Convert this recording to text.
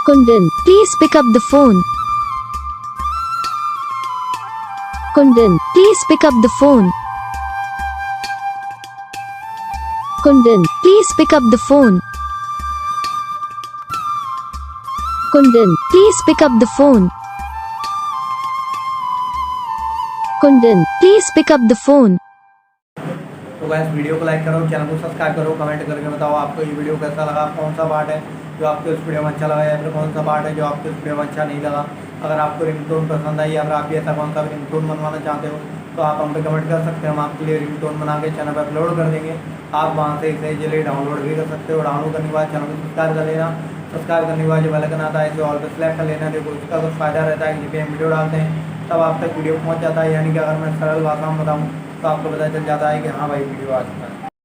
Kundan, please pick up the phone. Kundan, please pick up the phone. Kundan, please pick up the phone. Kundan, please pick up the phone. Kundan, please pick up the phone. तो guys video को like करो, channel को subscribe करो, comment करके बताओ आपको ये video कैसा लगा, कौन सा पार्ट है जो आपको इस वीडियो में अच्छा लगा या फिर कौन सा पार्ट है जो आपको इस वीडियो में अच्छा नहीं लगा। अगर आपको रिंगटोन पसंद आई या फिर आप भी ऐसा कौन सा रिंगटोन बनवाना चाहते हो तो आप हम पे कमेंट कर सकते हैं। हम आपके लिए रिंगटोन बना के चैनल पर अपलोड कर देंगे। आप वहाँ से इसे इजीली डाउनलोड भी कर सकते हो। डाउनलोड करने के बाद चैनल को सब्सक्राइब कर लेना। सब्सक्राइब करने के बाद जो बेल आइकन आता है इसे ऑल पे सेलेक्ट कर लेना। देखो इसका कुछ फ़ायदा रहता है कि जब भी हम वीडियो डालते हैं तब आप तक वीडियो पहुँच जाता है, यानी कि अगर मैं सरल भाषा में बताऊँ तो आपको पता चल जाता है कि हाँ भाई वीडियो आ चुका है।